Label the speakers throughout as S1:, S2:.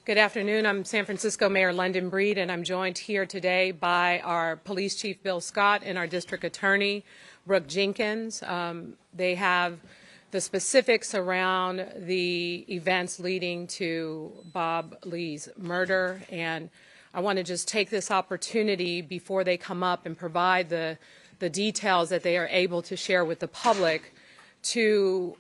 S1: Good afternoon. I'm San Francisco Mayor London Breed, and I'm joined here today by our Police Chief Bill Scott and our District Attorney Brooke Jenkins. They have the specifics around the events leading to Bob Lee's murder, and I want to just take this opportunity before they come up and provide the details that they are able to share with the public to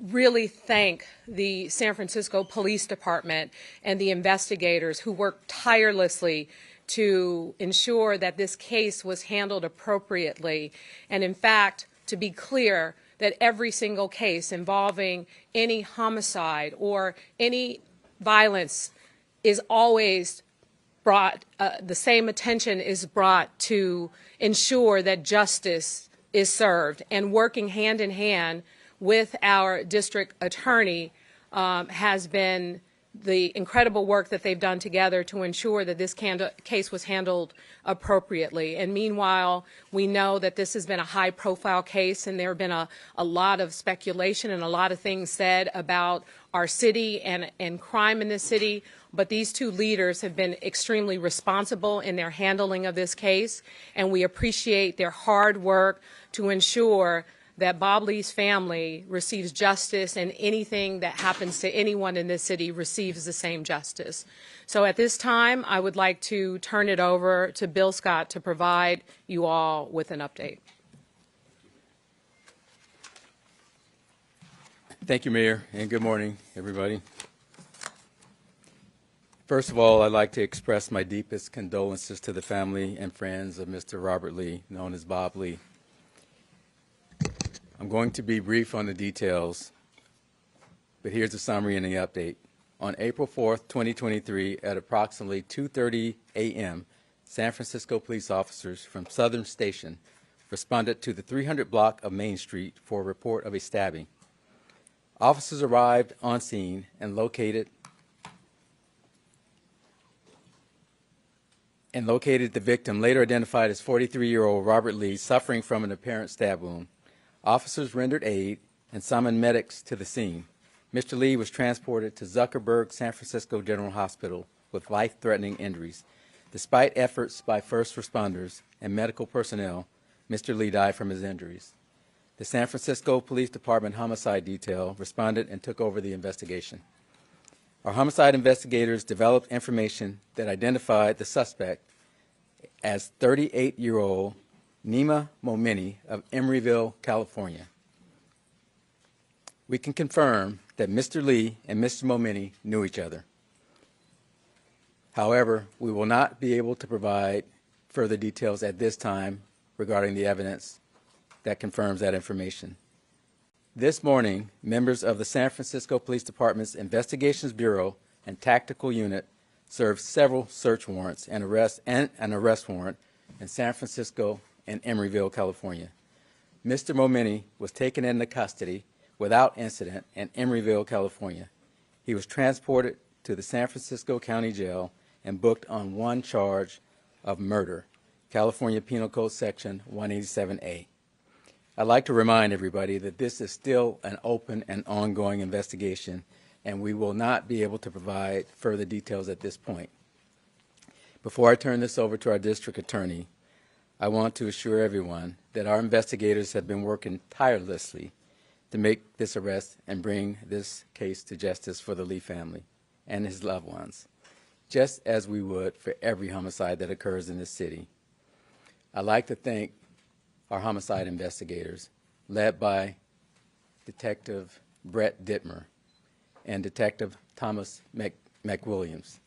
S1: really thank the San Francisco Police Department and the investigators who worked tirelessly to ensure that this case was handled appropriately. And in fact, to be clear, that every single case involving any homicide or any violence is always brought, the same attention is brought to ensure that justice is served. And working hand in hand with our district attorney has been the incredible work that they've done together to ensure that this case was handled appropriately. And meanwhile, we know that this has been a high-profile case, and there have been a lot of speculation and a lot of things said about our city and crime in this city. But these two leaders have been extremely responsible in their handling of this case, and we appreciate their hard work to ensure that Bob Lee's family receives justice, and anything that happens to anyone in this city receives the same justice. So at this time, I would like to turn it over to Bill Scott to provide you all with an update.
S2: Thank you, Mayor, and good morning, everybody. First of all, I'd like to express my deepest condolences to the family and friends of Mr. Robert Lee, known as Bob Lee. I'm going to be brief on the details, but here's a summary and the update. On April 4th, 2023, at approximately 2:30 a.m., San Francisco police officers from Southern Station responded to the 300 block of Main Street for a report of a stabbing. Officers arrived on scene and located the victim, later identified as 43-year-old Robert Lee, suffering from an apparent stab wound. Officers rendered aid and summoned medics to the scene. Mr. Lee was transported to Zuckerberg San Francisco General Hospital with life-threatening injuries. Despite efforts by first responders and medical personnel, Mr. Lee died from his injuries. The San Francisco Police Department Homicide Detail responded and took over the investigation. Our homicide investigators developed information that identified the suspect as 38-year-old Nima Momini of Emeryville, California. We can confirm that Mr. Lee and Mr. Momini knew each other. However, we will not be able to provide further details at this time regarding the evidence that confirms that information. This morning, members of the San Francisco Police Department's Investigations Bureau and Tactical Unit served several search warrants and an arrest warrant in San Francisco and Emeryville, California. Mr. Momini was taken into custody without incident in Emeryville, California. He was transported to the San Francisco County Jail and booked on one charge of murder, California Penal Code Section 187A. I'd like to remind everybody that this is still an open and ongoing investigation, and we will not be able to provide further details at this point. Before I turn this over to our district attorney, I want to assure everyone that our investigators have been working tirelessly to make this arrest and bring this case to justice for the Lee family and his loved ones, just as we would for every homicide that occurs in this city. I'd like to thank our homicide investigators, led by Detective Brett Dittmer and Detective Thomas McWilliams,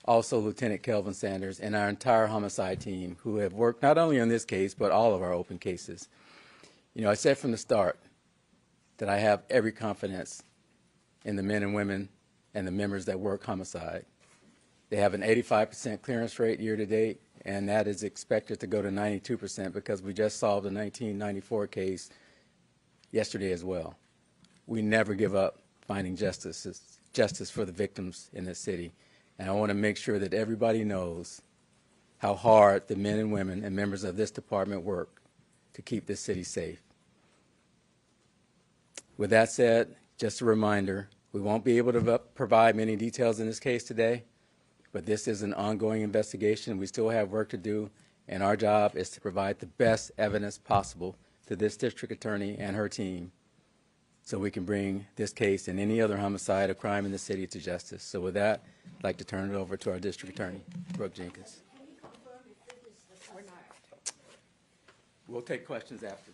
S2: also Lieutenant Kelvin Sanders, and our entire homicide team, who have worked not only on this case, but all of our open cases. You know, I said from the start that I have every confidence in the men and women and the members that work homicide. They have an 85% clearance rate year to date, and that is expected to go to 92% because we just solved a 1994 case yesterday as well. We never give up finding justice for the victims in this city. And I want to make sure that everybody knows how hard the men and women and members of this department work to keep this city safe. With that said, just a reminder We won't be able to provide many details in this case today, but this is an ongoing investigation. We still have work to do, and our job is to provide the best evidence possible to this district attorney and her team so we can bring this case and any other homicide or crime in the city to justice. So with that, I'd like to turn it over to our district attorney, Brooke Jenkins. We'll take questions after.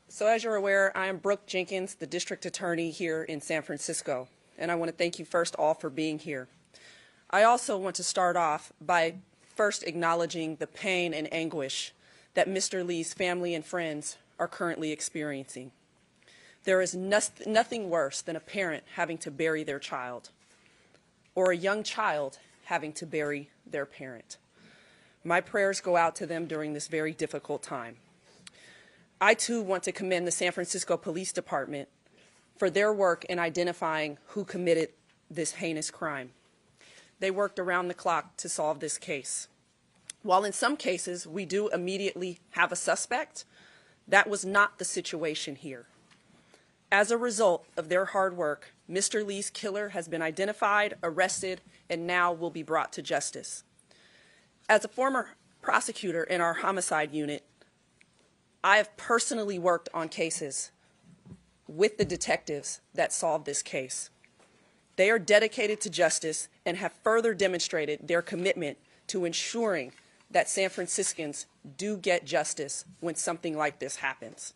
S3: So as you're aware, I am Brooke Jenkins, the district attorney here in San Francisco, and I want to thank you first all for being here. I also want to start off by first acknowledging the pain and anguish that Mr. Lee's family and friends are currently experiencing. There is nothing worse than a parent having to bury their child, or a young child having to bury their parent. My prayers go out to them during this very difficult time. I too want to commend the San Francisco Police Department for their work in identifying who committed this heinous crime. They worked around the clock to solve this case. While in some cases we do immediately have a suspect, that was not the situation here. As a result of their hard work, Mr. Lee's killer has been identified, arrested, and now will be brought to justice. As a former prosecutor in our homicide unit, I have personally worked on cases with the detectives that solved this case. They are dedicated to justice and have further demonstrated their commitment to ensuring that San Franciscans do get justice when something like this happens.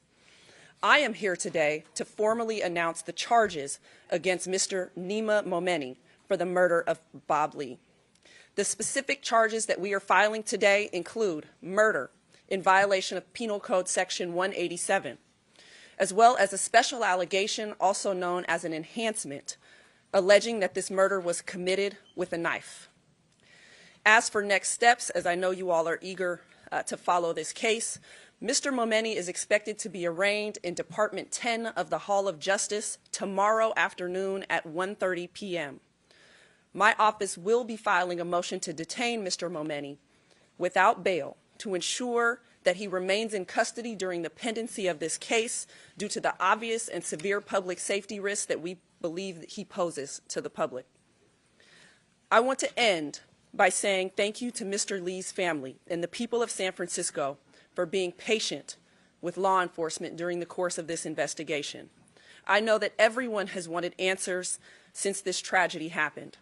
S3: I am here today to formally announce the charges against Mr. Nima Momeni for the murder of Bob Lee. The specific charges that we are filing today include murder in violation of Penal Code Section 187, as well as a special allegation, also known as an enhancement, alleging that this murder was committed with a knife. As for next steps, as I know you all are eager to follow this case, Mr. Momeni is expected to be arraigned in Department 10 of the Hall of Justice tomorrow afternoon at 1:30 p.m. My office will be filing a motion to detain Mr. Momeni without bail to ensure that he remains in custody during the pendency of this case due to the obvious and severe public safety risks that we believe that he poses to the public. I want to end by saying thank you to Mr. Lee's family and the people of San Francisco for being patient with law enforcement during the course of this investigation. I know that everyone has wanted answers since this tragedy happened.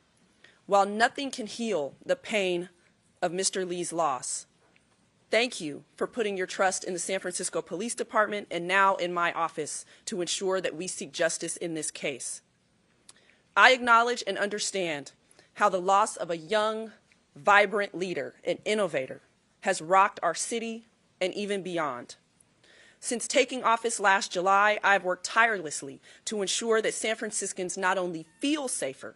S3: While nothing can heal the pain of Mr. Lee's loss, thank you for putting your trust in the San Francisco Police Department and now in my office to ensure that we seek justice in this case. I acknowledge and understand how the loss of a young, vibrant leader and innovator has rocked our city and even beyond. Since taking office last July, I've worked tirelessly to ensure that San Franciscans not only feel safer,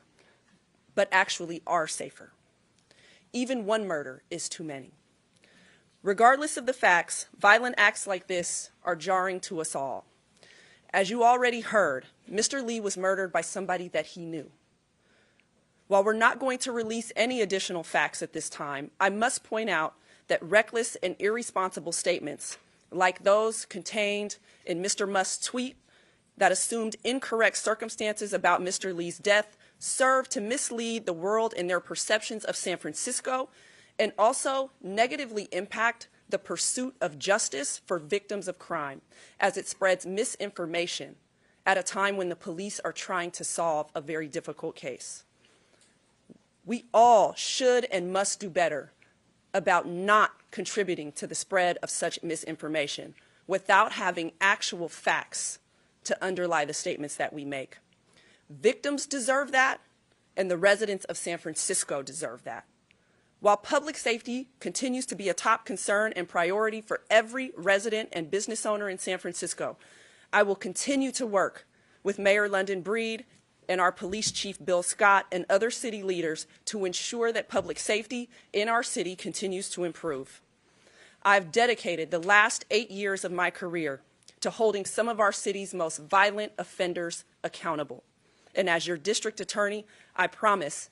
S3: but actually are safer. Even one murder is too many. Regardless of the facts, violent acts like this are jarring to us all. As you already heard, Mr. Lee was murdered by somebody that he knew. While we're not going to release any additional facts at this time, I must point out that reckless and irresponsible statements like those contained in Mr. Musk's tweet that assumed incorrect circumstances about Mr. Lee's death serve to mislead the world in their perceptions of San Francisco and also negatively impact the pursuit of justice for victims of crime as it spreads misinformation at a time when the police are trying to solve a very difficult case. We all should and must do better about not contributing to the spread of such misinformation without having actual facts to underlie the statements that we make. Victims deserve that, and the residents of San Francisco deserve that. While public safety continues to be a top concern and priority for every resident and business owner in San Francisco, I will continue to work with Mayor London Breed and our police chief, Bill Scott, and other city leaders to ensure that public safety in our city continues to improve. I've dedicated the last 8 years of my career to holding some of our city's most violent offenders accountable. And as your district attorney, I promise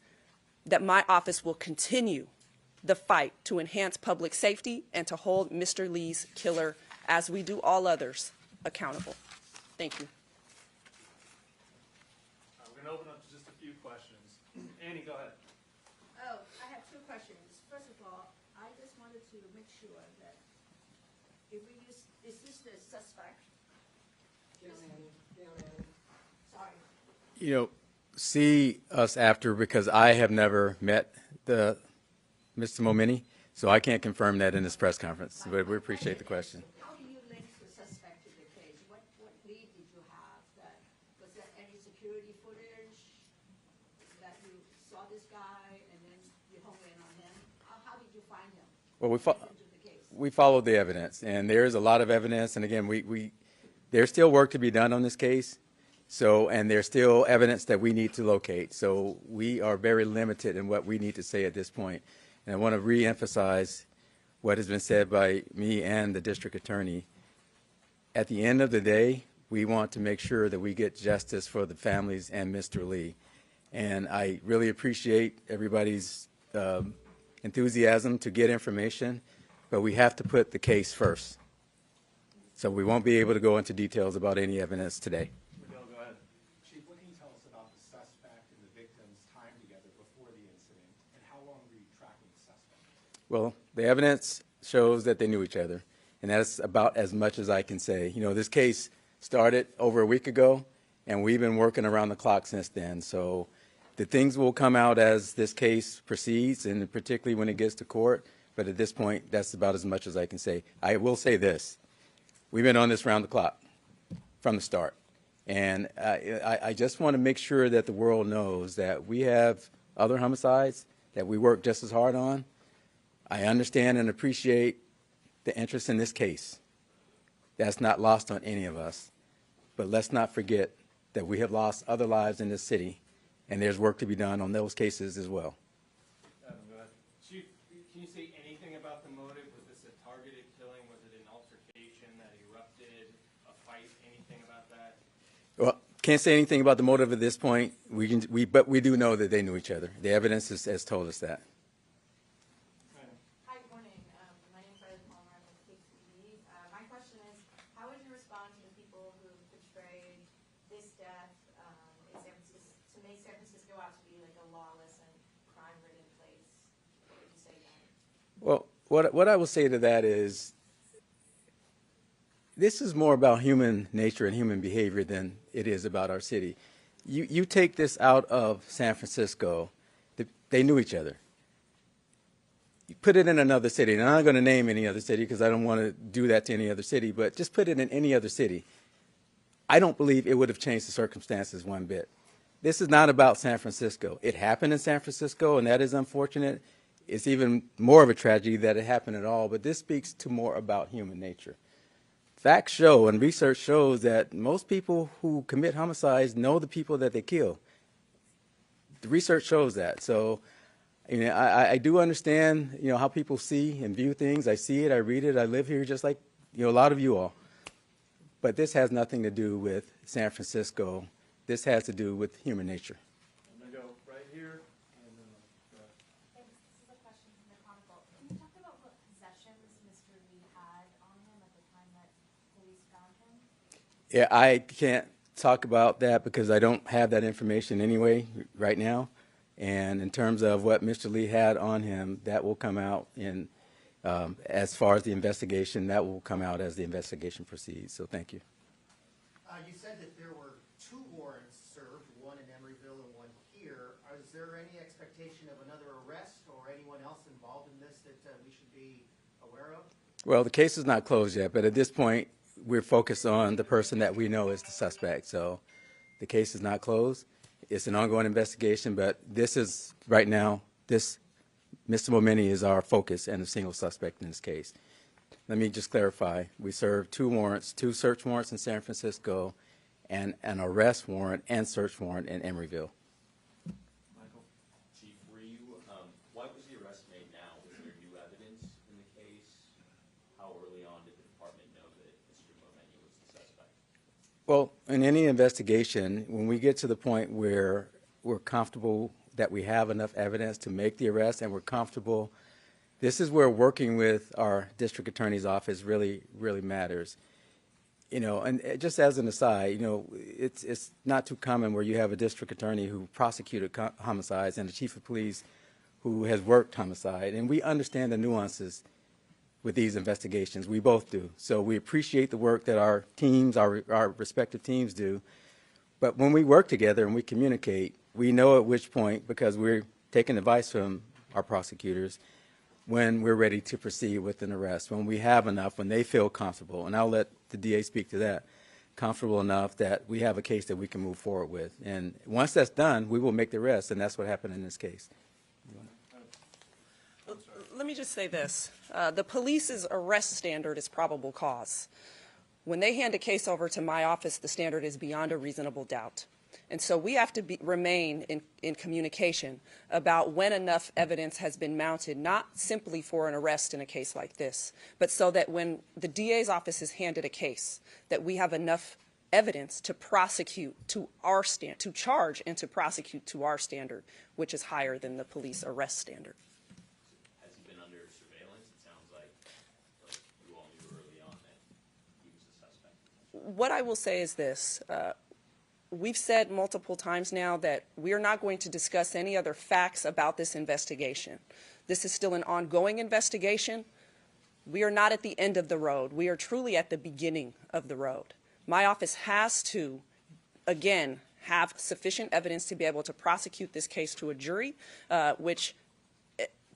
S3: that my office will continue the fight to enhance public safety and to hold Mr. Lee's killer, as we do all others, accountable. Thank you.
S4: to open up to just a few questions. Annie, go ahead.
S5: Oh, I have two questions. First of all, I just wanted to make sure that if we use, is this the suspect? Sorry.
S2: You know, see us after, because I have never met Mr. Momini, so I can't confirm that in this press conference, but we appreciate the question.
S5: How do you link the suspect to the case? What lead did you have? Was there any security footage that you saw this guy and then you hone in on him? How did you find him?
S2: Well,
S5: Into the case?
S2: we followed the evidence, and there's a lot of evidence, and again, there's still work to be done on this case, and there's still evidence that we need to locate, so we are very limited in what we need to say at this point. And I want to reemphasize what has been said by me and the district attorney. At the end of the day, we want to make sure that we get justice for the families and Mr. Lee. And I really appreciate everybody's enthusiasm to get information, but we have to put the case first. So we won't be able to go into details about any evidence today.
S4: Miguel, go ahead.
S6: Chief, what can you tell us about the suspect and the victim's time together before the incident, and how long were you tracking the suspect?
S2: Well, the evidence shows that they knew each other, and that's about as much as I can say. You know, this case started over a week ago, and we've been working around the clock since then. So the things will come out as this case proceeds, and particularly when it gets to court. But at this point, that's about as much as I can say. I will say this. We've been on this round the clock from the start. And I just want to make sure that the world knows that we have other homicides that we work just as hard on. I understand and appreciate the interest in this case. That's not lost on any of us. But let's not forget that we have lost other lives in this city, and there's work to be done on those cases as well.
S4: Adam, go ahead. Chief, can you say anything about the motive? Was this a targeted killing? Was it an altercation that erupted, a fight, anything about that?
S2: Well, can't say anything about the motive at this point. But we do know that they knew each other. The evidence has told us that.
S7: Hi, good morning. My name is Riley Palmer. I'm with KTV. My question is, how would you respond to the people who portrayed this death in San Francisco, to make San Francisco out to be like a lawless and crime-ridden place? What would you say then?
S2: Well, what I will say to that is, this is more about human nature and human behavior than it is about our city. You take this out of San Francisco, they knew each other. You put it in another city, and I'm not going to name any other city because I don't want to do that to any other city, but just put it in any other city. I don't believe it would have changed the circumstances one bit. This is not about San Francisco. It happened in San Francisco, and that is unfortunate. It's even more of a tragedy that it happened at all, but this speaks to more about human nature. Facts show and research shows that most people who commit homicides know the people that they kill. The research shows that. So, you know, I do understand, you know, how people see and view things. I see it, I read it, I live here just like, you know, a lot of you all. But this has nothing to do with San Francisco. This has to do with human nature.
S4: I'm going to go right here. And go ahead.
S7: Thanks. This is a question from the Chronicle. Can you talk about what possessions Mr. Lee had on him at the time that police found him?
S2: Yeah, I can't talk about that because I don't have that information anyway right now. And in terms of what Mr. Lee had on him, that will come out in, as far as the investigation, that will come out as the investigation proceeds. So thank you.
S6: You said that there were 2 warrants served, one in Emeryville and one here. Is there any expectation of another arrest or anyone else involved in this that we should be aware of?
S2: Well, the case is not closed yet, but at this point, we're focused on the person that we know is the suspect. So the case is not closed. It's an ongoing investigation, but this is, right now, Mr. Momini is our focus and a single suspect in this case. Let me just clarify. We served 2 warrants, 2 search warrants in San Francisco, and an arrest warrant and search warrant in Emeryville.
S4: Michael?
S8: Chief, why was the arrest made now? Was there new evidence in the case? How early on did the department know that Mr. Momini was the suspect?
S2: Well, in any investigation, when we get to the point where we're comfortable that we have enough evidence to make the arrest and we're comfortable, this is where working with our district attorney's office really, really matters. You know, and just as an aside, you know, it's not too common where you have a district attorney who prosecuted homicides and a chief of police who has worked homicide, and we understand the nuances with these investigations. We both do. So we appreciate the work that our teams, our respective teams do. But when we work together and we communicate, we know at which point, because we're taking advice from our prosecutors, when we're ready to proceed with an arrest, when we have enough, when they feel comfortable, and I'll let the DA speak to that, comfortable enough that we have a case that we can move forward with. And once that's done, we will make the arrest, and that's what happened in this case.
S3: Let me just say this. The police's arrest standard is probable cause. When they hand a case over to my office, the standard is beyond a reasonable doubt. And so we have to remain in communication about when enough evidence has been mounted, not simply for an arrest in a case like this, but so that when the DA's office is handed a case, that we have enough evidence to prosecute to our to charge and to prosecute to our standard, which is higher than the police arrest standard.
S8: Has he been under surveillance? It sounds like you all knew early on that he was a suspect.
S3: What I will say is this. We've said multiple times now that we're not going to discuss any other facts about this investigation. This is still an ongoing investigation. We are not at the end of the road. We are truly at the beginning of the road. My office has to, again, have sufficient evidence to be able to prosecute this case to a jury, which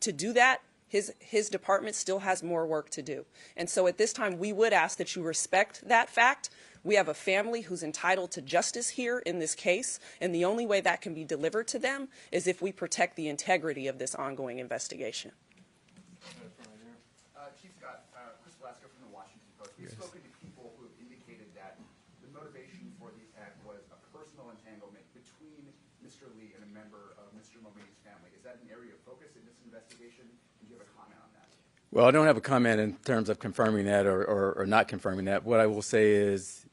S3: to do that, his department still has more work to do. And so at this time, we would ask that you respect that fact. We have a family who's entitled to justice here in this case, and the only way that can be delivered to them is if we protect the integrity of this ongoing investigation.
S9: Chief Scott, Chris Velasco from the Washington Post. We've spoken to people who have indicated that the motivation for the attack was a personal entanglement between Mr. Lee and a member of Mr. Mulvaney's family. Is that an area of focus in this investigation? And do you have a comment on that?
S2: Well, I don't have a comment in terms of confirming that or not confirming that. What I will say is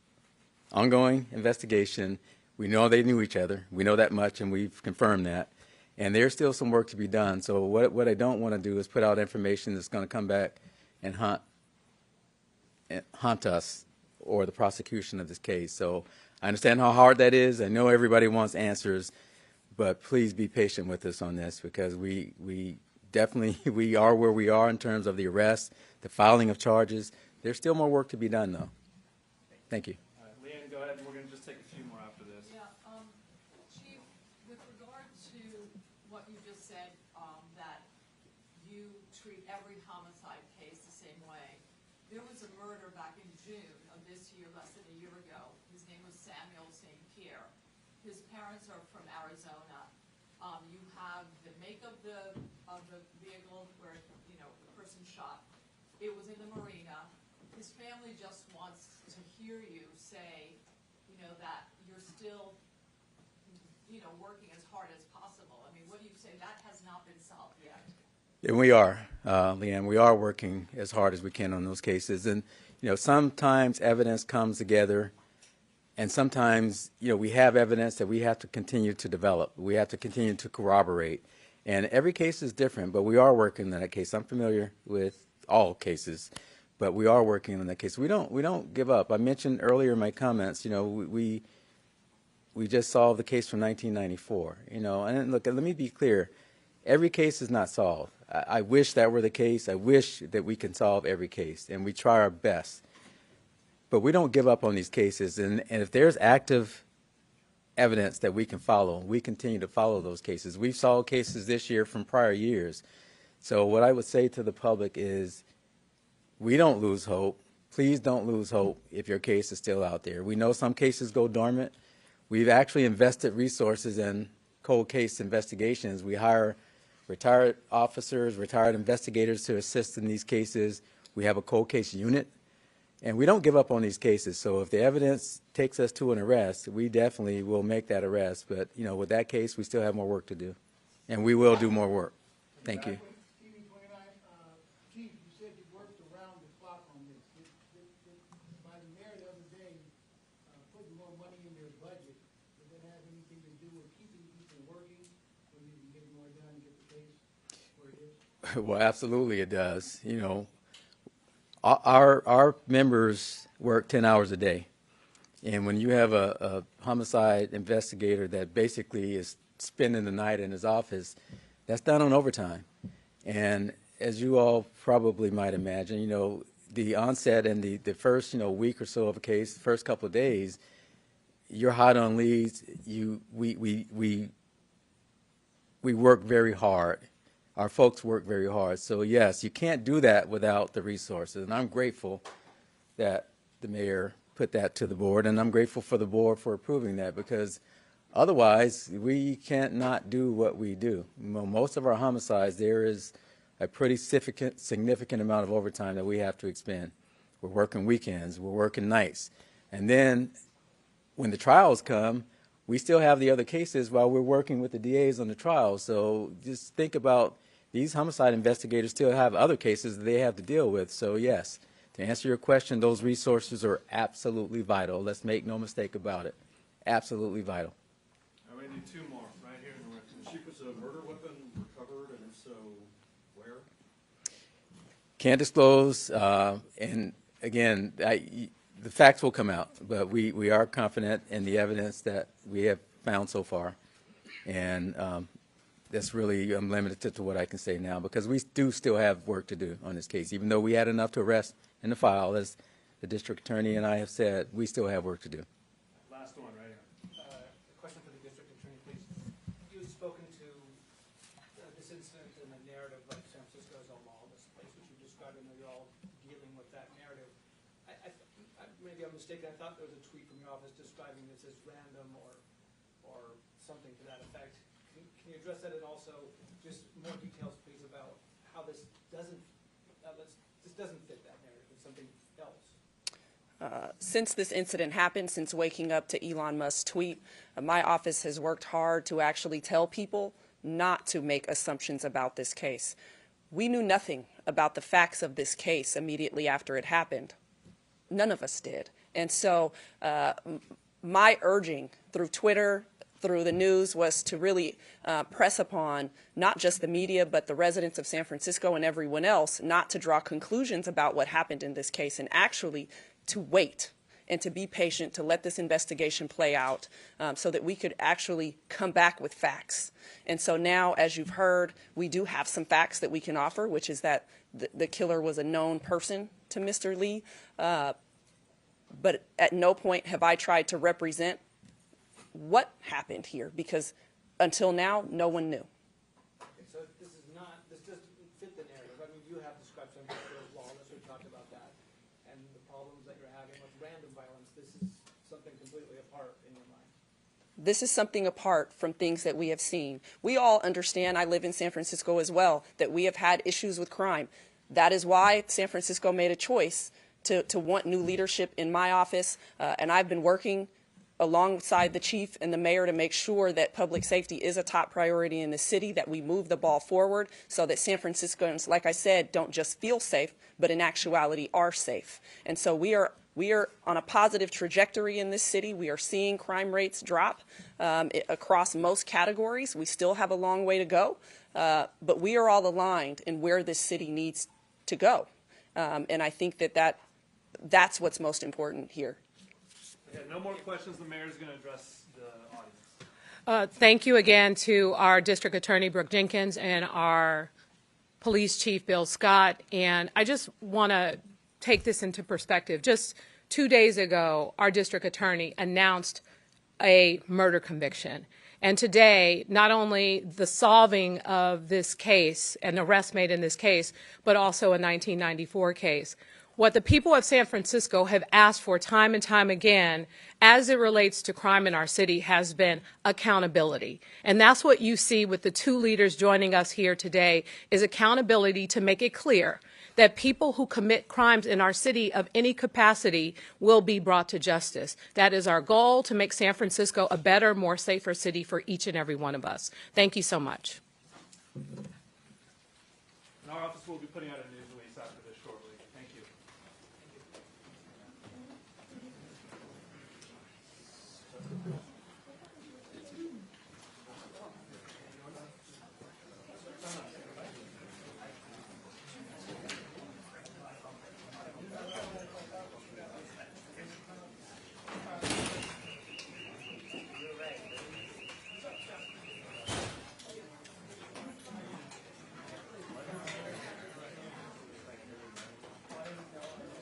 S2: ongoing investigation. We know they knew each other. We know that much, and we've confirmed that. And there's still some work to be done. So what I don't want to do is put out information that's going to come back and haunt us or the prosecution of this case. So I understand how hard that is. I know everybody wants answers, but please be patient with us on this, because we definitely we are where we are in terms of the arrest, the filing of charges. There's still more work to be done, though. Thank you.
S4: Leanne, go ahead, and we're going to just take a few more after this.
S1: Yeah, Chief, with regard to what you just said, that you treat every homicide case the same way, there was a murder back in June of this year, less than a year ago. His name was Samuel St. Pierre. His parents are from Arizona. You have the make of the vehicle where, you know, the person shot. It was in the marina. His family just wants to hear you say, you know, that you're still, you know, working as hard as possible. I mean, what do you say? That has not been solved yet.
S2: And we are, Leanne, we are working as hard as we can on those cases. And, you know, sometimes evidence comes together, and sometimes, you know, we have evidence that we have to continue to develop. We have to continue to corroborate. And every case is different, but we are working on that case. I'm familiar with all cases, but we are working on that case. We don't give up. I mentioned earlier in my comments, you know, we just solved the case from 1994, you know. And look, let me be clear. Every case is not solved. I wish that were the case. I wish that we can solve every case, and we try our best. But we don't give up on these cases. And if there's active evidence that we can follow, we continue to follow those cases. We've solved cases this year from prior years. So what I would say to the public is, we don't lose hope. Please don't lose hope if your case is still out there. We know some cases go dormant. We've actually invested resources in cold case investigations. We hire retired officers, retired investigators to assist in these cases. We have a cold case unit, and we don't give up on these cases. So if the evidence takes us to an arrest, we definitely will make that arrest. But, you know, with that case, we still have more work to do, and we will do more work. Thank you.
S10: Chief, you said you worked around the clock on this. By the mayor the other day putting more money in their budget, does that have anything to do with keeping people working so you can get more done and get the case where it is?
S2: Well, absolutely it does. You know, Our members work 10 hours a day. And when you have a homicide investigator that basically is spending the night in his office, that's done on overtime. And as you all probably might imagine, the onset and the first, week or so of a case, first couple of days, you're hot on leads. We work very hard. Our folks work very hard. So yes, you can't do that without the resources. And I'm grateful that the mayor put that to the board, and I'm grateful for the board for approving that, because otherwise we can't not do what we do. Most of our homicides, there is a pretty significant amount of overtime that we have to expend. We're working weekends, we're working nights. And then when the trials come, we still have the other cases while we're working with the DAs on the trials. So just think about, these homicide investigators still have other cases that they have to deal with. So yes, to answer your question, those resources are absolutely vital. Let's make no mistake about it. Absolutely vital.
S11: We need two more right here in the record. Chief, is a murder weapon recovered, and if so, where?
S2: Can't disclose, and again, the facts will come out, but we are confident in the evidence that we have found so far, and that's really limited to what I can say now, because we do still have work to do on this case. Even though we had enough to arrest in the file, as the district attorney and I have said, we still have work to do.
S11: Last one right here.
S12: A question for the district attorney, please. You've spoken to this incident and the narrative of San Francisco as a lawless place, which you described, and you're all dealing with that narrative. Maybe I'm mistaken. I thought there was a tweet from your office describing this as random or something to that effect. Can you address that, and also just more details, please, about how this doesn't fit that narrative? It's something else.
S3: Since this incident happened, since waking up to Elon Musk's tweet, my office has worked hard to actually tell people not to make assumptions about this case. We knew nothing about the facts of this case immediately after it happened. None of us did. And so my urging through Twitter, through the news, was to really press upon not just the media, but the residents of San Francisco and everyone else not to draw conclusions about what happened in this case, and actually to wait and to be patient, to let this investigation play out so that we could actually come back with facts. And so now, as you've heard, we do have some facts that we can offer, which is that the killer was a known person to Mr. Lee. But at no point have I tried to represent what happened here, because until now, no one knew.
S12: Okay, so this doesn't fit the narrative. I mean, you have described San Francisco as lawless. We talked about that, and the problems that you're having with random violence. This is something completely apart in your mind.
S3: This is something apart from things that we have seen. We all understand, I live in San Francisco as well, that we have had issues with crime. That is why San Francisco made a choice to want new leadership in my office, and I've been working alongside the chief and the mayor to make sure that public safety is a top priority in the city, that we move the ball forward so that San Franciscans, like I said, don't just feel safe, but in actuality are safe. And so we are on a positive trajectory in this city. We are seeing crime rates drop across most categories. We still have a long way to go, but we are all aligned in where this city needs to go. And I think that's what's most important here.
S11: Okay, no more questions. The mayor's going to address the audience.
S1: Thank you again to our District Attorney, Brooke Jenkins, and our Police Chief, Bill Scott. And I just want to take this into perspective. Just 2 days ago, our District Attorney announced a murder conviction. And today, not only the solving of this case, an arrest made in this case, but also a 1994 case. What the people of San Francisco have asked for time and time again, as it relates to crime in our city, has been accountability. And that's what you see with the two leaders joining us here today, is accountability to make it clear that people who commit crimes in our city of any capacity will be brought to justice. That is our goal, to make San Francisco a better, more safer city for each and every one of us. Thank you so much.
S11: And our office will be putting out a